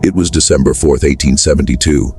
It was December 4th, 1872.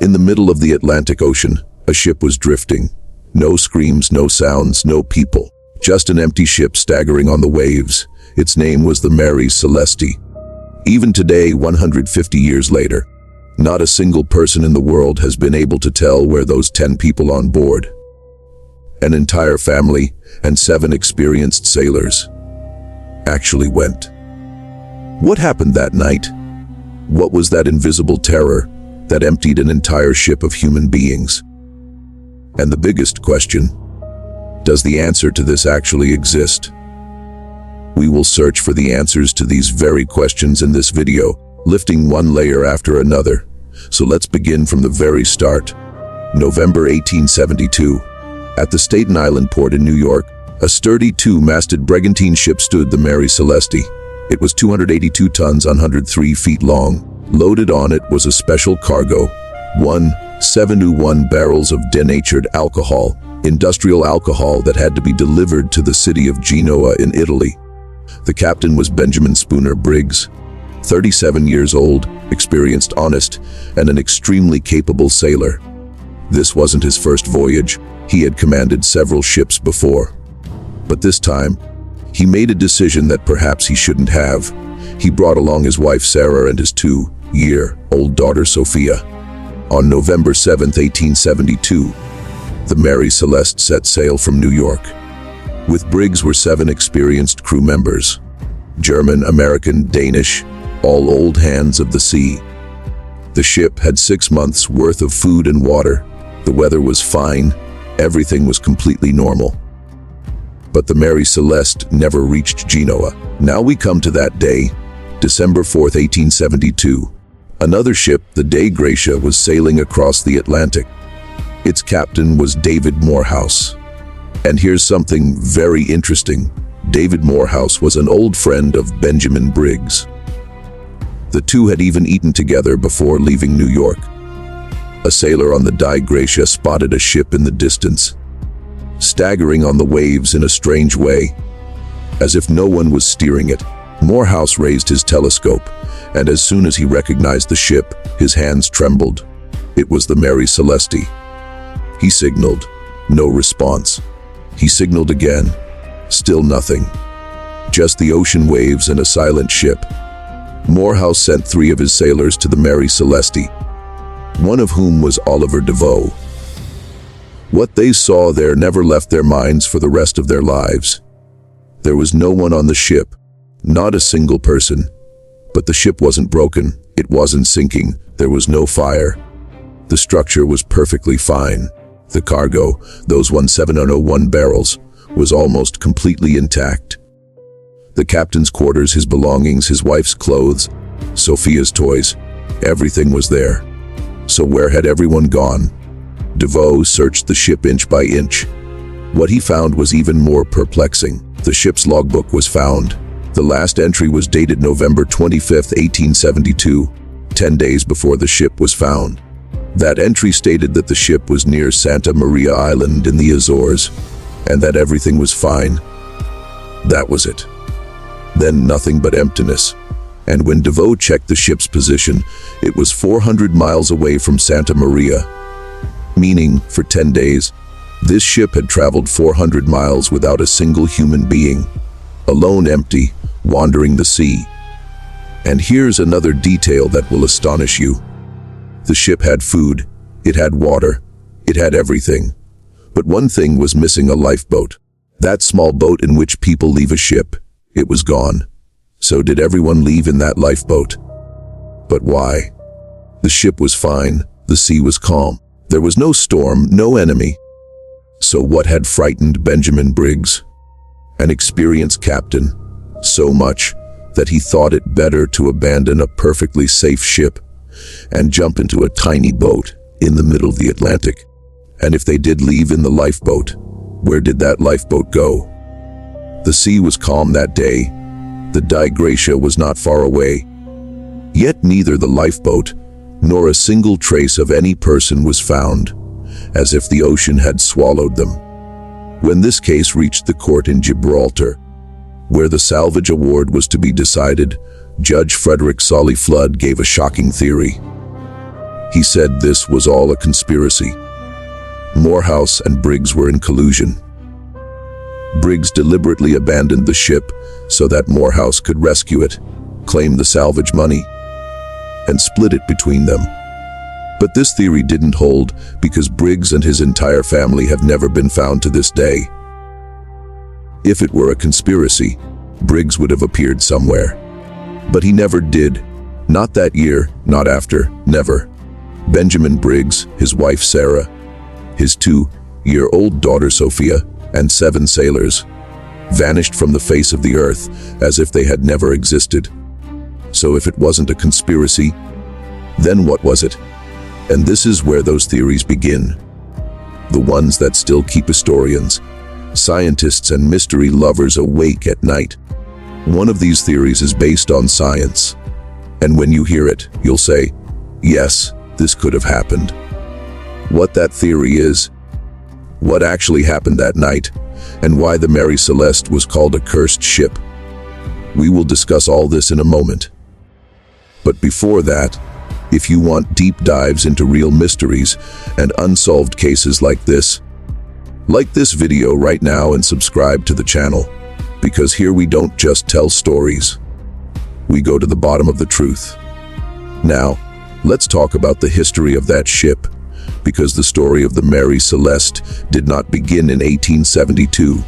In the middle of the Atlantic Ocean, a ship was drifting. No screams, no sounds, no people. Just an empty ship staggering on the waves. Its name was the Mary Celeste. Even today, 150 years later, not a single person in the world has been able to tell where those 10 people on board, an entire family and 7 experienced sailors, actually went. What happened that night? What was that invisible terror that emptied an entire ship of human beings? And the biggest question, does the answer to this actually exist? We will search for the answers to these very questions in this video, lifting one layer after another. So let's begin from the very start. November 1872. At the Staten Island port in New York, a sturdy 2-masted brigantine ship stood, the Mary Celeste. It was 282 tons, 103 feet long. Loaded on it was a special cargo, 171 barrels of denatured alcohol, industrial alcohol that had to be delivered to the city of Genoa in Italy. The captain was Benjamin Spooner Briggs, 37 years old, experienced, honest, and an extremely capable sailor. This wasn't his first voyage. He had commanded several ships before. But this time, he made a decision that perhaps he shouldn't have. He brought along his wife Sarah and his 2-year-old daughter Sophia. On November 7th, 1872, the Mary Celeste set sail from New York. With Briggs were 7 experienced crew members, German, American, Danish, all old hands of the sea. The ship had 6 months' worth of food and water. The weather was fine. Everything was completely normal. But the Mary Celeste never reached Genoa. Now we come to that day, December 4th, 1872. Another ship, the Dei Gratia, was sailing across the Atlantic. Its captain was David Morehouse. And here's something very interesting. David Morehouse was an old friend of Benjamin Briggs. The two had even eaten together before leaving New York. A sailor on the Dei Gratia spotted a ship in the distance, staggering on the waves in a strange way, as if no one was steering it. Morehouse raised his telescope, and as soon as he recognized the ship, his hands trembled. It was the Mary Celeste. He signaled. No response. He signaled again. Still nothing. Just the ocean waves and a silent ship. Morehouse sent 3 of his sailors to the Mary Celeste, one of whom was Oliver Deveau. What they saw there never left their minds for the rest of their lives. There was no one on the ship, not a single person. But the ship wasn't broken, it wasn't sinking, there was no fire. The structure was perfectly fine. The cargo, those 171 barrels, was almost completely intact. The captain's quarters, his belongings, his wife's clothes, Sophia's toys, everything was there. So where had everyone gone? Deveau searched the ship inch by inch. What he found was even more perplexing. The ship's logbook was found. The last entry was dated November 25th, 1872, 10 days before the ship was found. That entry stated that the ship was near Santa Maria Island in the Azores, and that everything was fine. That was it. Then nothing but emptiness. And when Deveau checked the ship's position, it was 400 miles away from Santa Maria. Meaning, for 10 days, this ship had traveled 400 miles without a single human being, alone, empty, wandering the sea. And here's another detail that will astonish you. The ship had food, it had water, it had everything. But one thing was missing: a lifeboat. That small boat in which people leave a ship. It was gone. So did everyone leave in that lifeboat? But why? The ship was fine, the sea was calm. There was no storm, no enemy. So what had frightened Benjamin Briggs? An experienced captain, so much that he thought it better to abandon a perfectly safe ship and jump into a tiny boat in the middle of the Atlantic. And if they did leave in the lifeboat, where did that lifeboat go? The sea was calm that day. The Dei Gratia was not far away. Yet neither the lifeboat nor a single trace of any person was found, as if the ocean had swallowed them. When this case reached the court in Gibraltar, where the salvage award was to be decided, Judge Frederick Solly Flood gave a shocking theory. He said this was all a conspiracy. Morehouse and Briggs were in collusion. Briggs deliberately abandoned the ship so that Morehouse could rescue it, claim the salvage money, and split it between them. But this theory didn't hold because Briggs and his entire family have never been found to this day. If it were a conspiracy, Briggs would have appeared somewhere. But he never did. Not that year, not after, never. Benjamin Briggs, his wife Sarah, his 2-year-old daughter Sophia, and 7 sailors vanished from the face of the earth as if they had never existed. So if it wasn't a conspiracy, then what was it? And this is where those theories begin. The ones that still keep historians, scientists, and mystery lovers awake at night. One of these theories is based on science. And when you hear it, you'll say, yes, this could have happened. What that theory is, what actually happened that night, and why the Mary Celeste was called a cursed ship. We will discuss all this in a moment. But before that, if you want deep dives into real mysteries and unsolved cases like this video right now and subscribe to the channel, because here we don't just tell stories. We go to the bottom of the truth. Now, let's talk about the history of that ship, because the story of the Mary Celeste did not begin in 1872.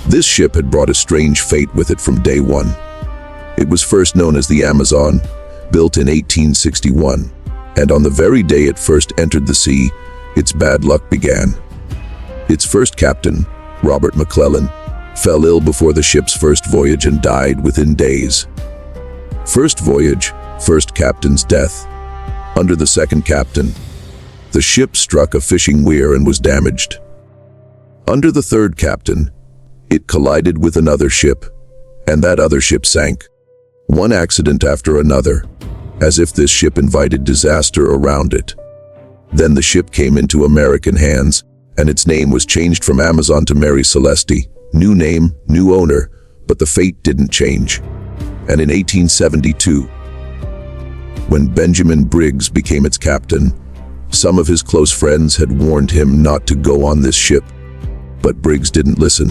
This ship had brought a strange fate with it from day one. It was first known as the Amazon, built in 1861, and on the very day it first entered the sea, its bad luck began. Its first captain, Robert McClellan, fell ill before the ship's first voyage and died within days. First voyage, first captain's death. Under the second captain, the ship struck a fishing weir and was damaged. Under the third captain, it collided with another ship, and that other ship sank. One accident after another, as if this ship invited disaster around it. Then the ship came into American hands, and its name was changed from Amazon to Mary Celeste. New name, new owner, but the fate didn't change. And in 1872, when Benjamin Briggs became its captain, some of his close friends had warned him not to go on this ship. But Briggs didn't listen.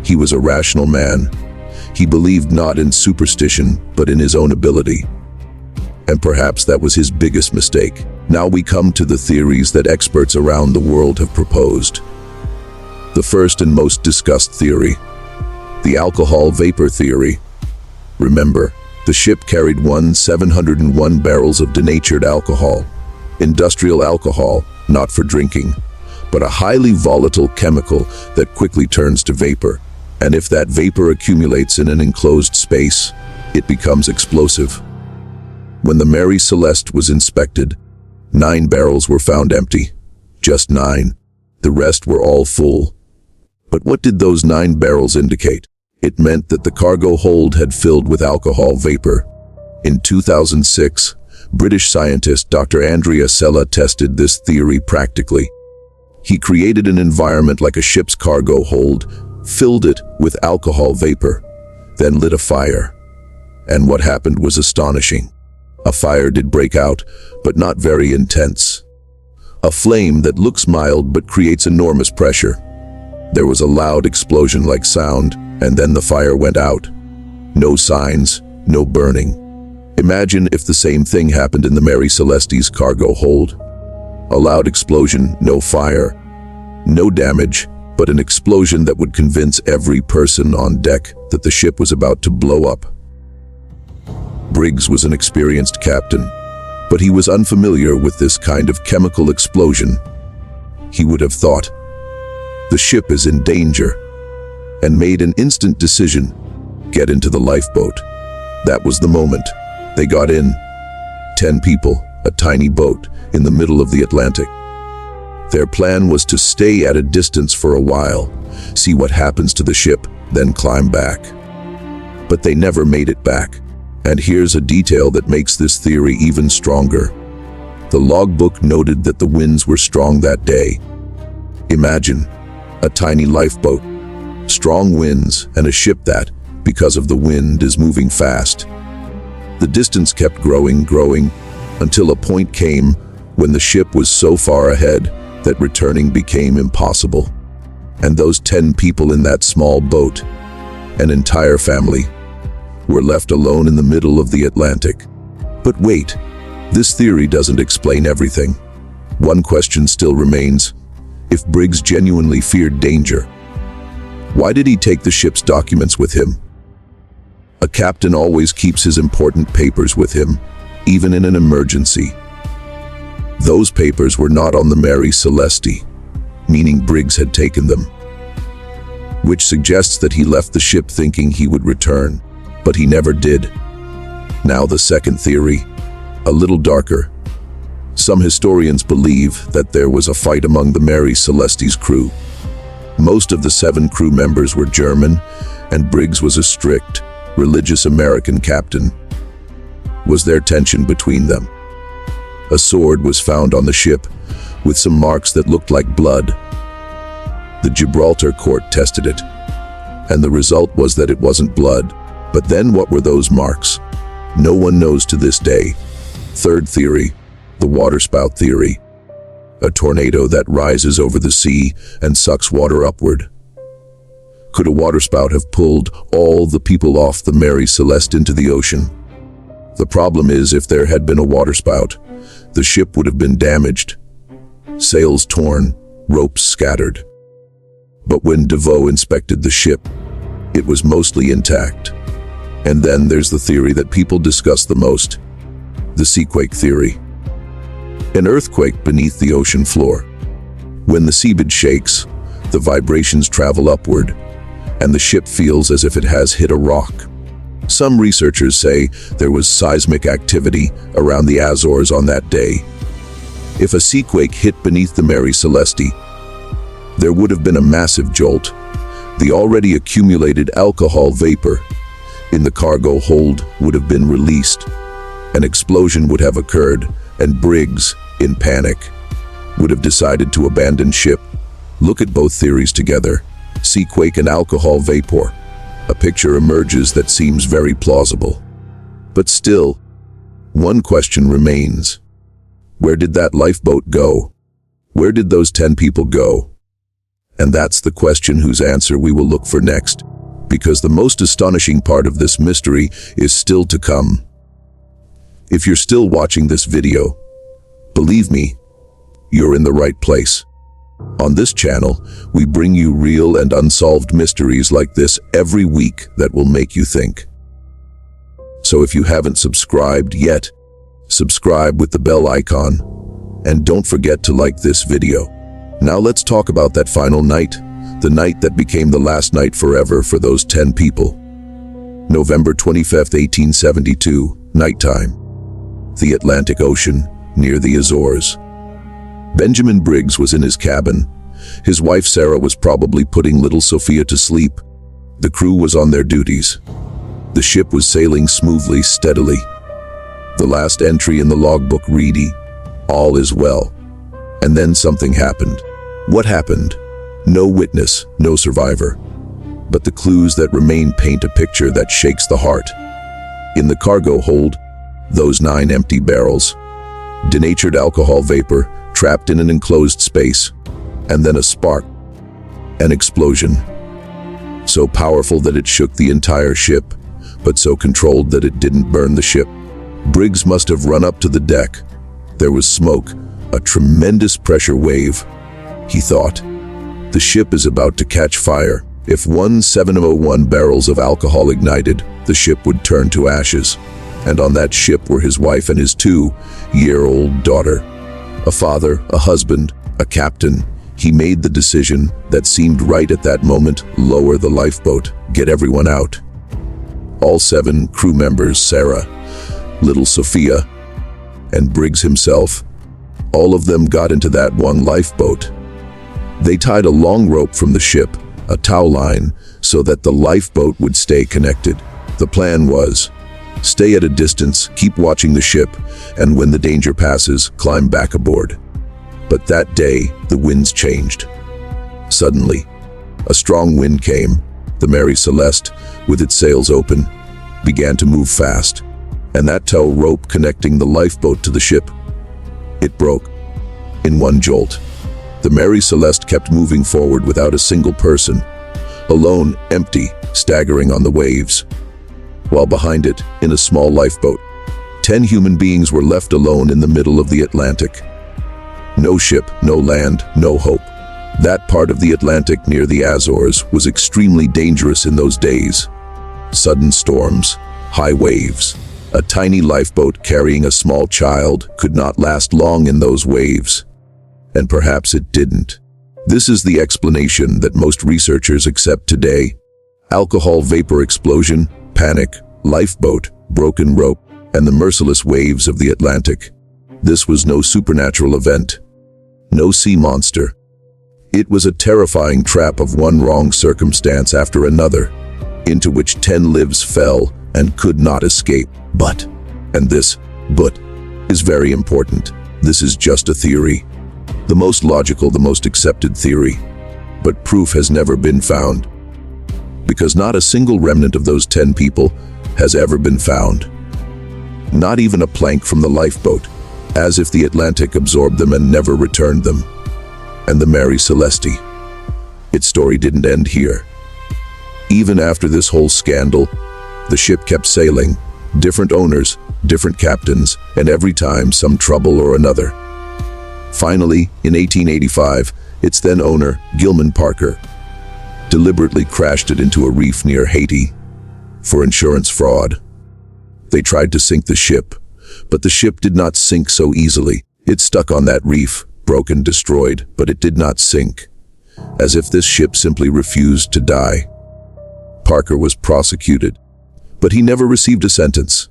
He was a rational man. He believed not in superstition, but in his own ability. And perhaps that was his biggest mistake. Now we come to the theories that experts around the world have proposed. The first and most discussed theory, the alcohol vapor theory. Remember, the ship carried 701 barrels of denatured alcohol, industrial alcohol, not for drinking, but a highly volatile chemical that quickly turns to vapor. And if that vapor accumulates in an enclosed space, it becomes explosive. When the Mary Celeste was inspected, 9 barrels were found empty. Just 9. The rest were all full. But what did those 9 barrels indicate? It meant that the cargo hold had filled with alcohol vapor. In 2006, British scientist Dr. Andrea Sella tested this theory practically. He created an environment like a ship's cargo hold, filled it with alcohol vapor, then lit a fire. And what happened was astonishing. A fire did break out, but not very intense. A flame that looks mild but creates enormous pressure. There was a loud explosion-like sound, and then the fire went out. No signs, no burning. Imagine if the same thing happened in the Mary Celeste's cargo hold. A loud explosion, no fire, no damage, but an explosion that would convince every person on deck that the ship was about to blow up. Briggs was an experienced captain, but he was unfamiliar with this kind of chemical explosion. He would have thought, the ship is in danger, and made an instant decision, get into the lifeboat. That was the moment. They got in. 10 people, a tiny boat, in the middle of the Atlantic. Their plan was to stay at a distance for a while, see what happens to the ship, then climb back. But they never made it back. And here's a detail that makes this theory even stronger. The logbook noted that the winds were strong that day. Imagine, a tiny lifeboat, strong winds, and a ship that, because of the wind, is moving fast. The distance kept growing, until a point came when the ship was so far ahead that returning became impossible. And those 10 people in that small boat, an entire family, were left alone in the middle of the Atlantic. But wait, this theory doesn't explain everything. One question still remains: if Briggs genuinely feared danger, why did he take the ship's documents with him? A captain always keeps his important papers with him, even in an emergency. Those papers were not on the Mary Celeste, meaning Briggs had taken them, which suggests that he left the ship thinking he would return, but he never did. Now the second theory, a little darker. Some historians believe that there was a fight among the Mary Celeste's crew. Most of the 7 crew members were German, and Briggs was a strict, religious American captain. Was there tension between them? A sword was found on the ship, with some marks that looked like blood. The Gibraltar court tested it, and the result was that it wasn't blood. But then what were those marks? No one knows to this day. Third theory, the waterspout theory. A tornado that rises over the sea and sucks water upward. Could a waterspout have pulled all the people off the Mary Celeste into the ocean? The problem is, if there had been a waterspout, the ship would have been damaged. Sails torn, ropes scattered. But when DeVoe inspected the ship, it was mostly intact. And then there's the theory that people discuss the most, the seaquake theory. An earthquake beneath the ocean floor. When the seabed shakes, the vibrations travel upward, and the ship feels as if it has hit a rock. Some researchers say there was seismic activity around the Azores on that day. If a seaquake hit beneath the Mary Celeste, there would have been a massive jolt. The already accumulated alcohol vapor in the cargo hold would have been released. An explosion would have occurred, and Briggs, in panic, would have decided to abandon ship. Look at both theories together, seaquake and alcohol vapor. A picture emerges that seems very plausible. But still, one question remains. Where did that lifeboat go? Where did those 10 people go? And that's the question whose answer we will look for next, because the most astonishing part of this mystery is still to come. If you're still watching this video, believe me, you're in the right place. On this channel, we bring you real and unsolved mysteries like this every week that will make you think. So if you haven't subscribed yet, subscribe with the bell icon, and don't forget to like this video. Now let's talk about that final night, the night that became the last night forever for those 10 people. November 25th, 1872, nighttime. The Atlantic Ocean, near the Azores. Benjamin Briggs was in his cabin. His wife Sarah was probably putting little Sophia to sleep. The crew was on their duties. The ship was sailing smoothly, steadily. The last entry in the logbook read, "All is well." And then something happened. What happened? No witness, no survivor. But the clues that remain paint a picture that shakes the heart. In the cargo hold, those 9 empty barrels. Denatured alcohol vapor, trapped in an enclosed space. And then a spark. An explosion. So powerful that it shook the entire ship, but so controlled that it didn't burn the ship. Briggs must have run up to the deck. There was smoke, a tremendous pressure wave. He thought, the ship is about to catch fire. If 1701 barrels of alcohol ignited, the ship would turn to ashes. And on that ship were his wife and his 2-year-old daughter. A father, a husband, a captain. He made the decision that seemed right at that moment: lower the lifeboat, get everyone out. All 7 crew members, Sarah, little Sophia, and Briggs himself, all of them got into that one lifeboat. They tied a long rope from the ship, a tow line, so that the lifeboat would stay connected. The plan was, stay at a distance, keep watching the ship, and when the danger passes, climb back aboard. But that day, the winds changed. Suddenly, a strong wind came. The Mary Celeste, with its sails open, began to move fast. and that tow rope connecting the lifeboat to the ship. It broke. In one jolt, the Mary Celeste kept moving forward without a single person, alone, empty, staggering on the waves. While behind it, in a small lifeboat, 10 human beings were left alone in the middle of the Atlantic. No ship, no land, no hope. That part of the Atlantic near the Azores was extremely dangerous in those days. Sudden storms, high waves. A tiny lifeboat carrying a small child could not last long in those waves. And perhaps it didn't. This is the explanation that most researchers accept today. Alcohol vapor explosion, panic, lifeboat, broken rope, and the merciless waves of the Atlantic. This was no supernatural event. No sea monster. It was a terrifying trap of one wrong circumstance after another, into which 10 lives fell and could not escape. But, and this but is very important, this is just a theory. The most logical, the most accepted theory. But proof has never been found. Because not a single remnant of those 10 people has ever been found. Not even a plank from the lifeboat, as if the Atlantic absorbed them and never returned them. And the Mary Celeste. Its story didn't end here. Even after this whole scandal, the ship kept sailing, different owners, different captains, and every time some trouble or another. Finally, in 1885, its then owner, Gilman Parker, deliberately crashed it into a reef near Haiti for insurance fraud. They tried to sink the ship, but the ship did not sink so easily. It stuck on that reef, broken, destroyed, but it did not sink, as if this ship simply refused to die. Parker was prosecuted, but he never received a sentence.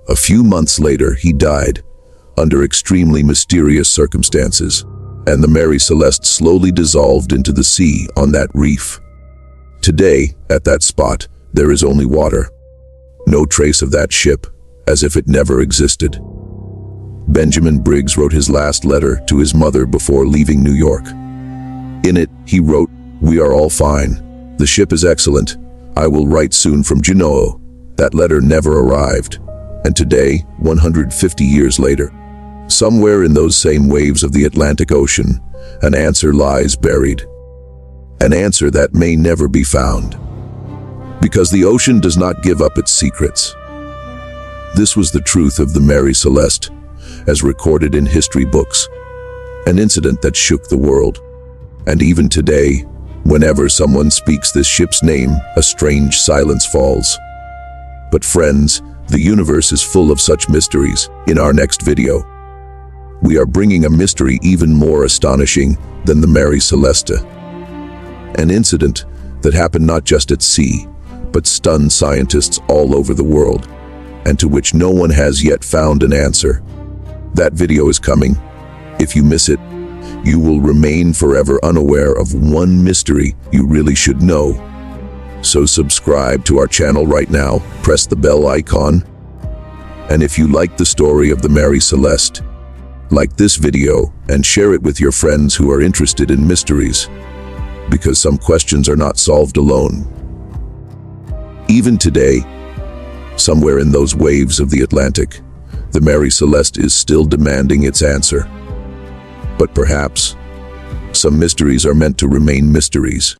A few months later, he died, under extremely mysterious circumstances, and the Mary Celeste slowly dissolved into the sea on that reef. Today, at that spot, there is only water. No trace of that ship, as if it never existed. Benjamin Briggs wrote his last letter to his mother before leaving New York. In it, he wrote, "We are all fine. The ship is excellent. I will write soon from Genoa." That letter never arrived. And today, 150 years later, somewhere in those same waves of the Atlantic Ocean, an answer lies buried. An answer that may never be found. Because the ocean does not give up its secrets. This was the truth of the Mary Celeste, as recorded in history books. An incident that shook the world. And even today, whenever someone speaks this ship's name, a strange silence falls. But friends, the universe is full of such mysteries. In our next video, we are bringing a mystery even more astonishing than the Mary Celeste. An incident that happened not just at sea, but stunned scientists all over the world, and to which no one has yet found an answer. That video is coming. If you miss it, you will remain forever unaware of one mystery you really should know. So subscribe to our channel right now, press the bell icon, and if you like the story of the Mary Celeste, like this video and share it with your friends who are interested in mysteries, because some questions are not solved alone. Even today, somewhere in those waves of the Atlantic, the Mary Celeste is still demanding its answer. But perhaps, some mysteries are meant to remain mysteries.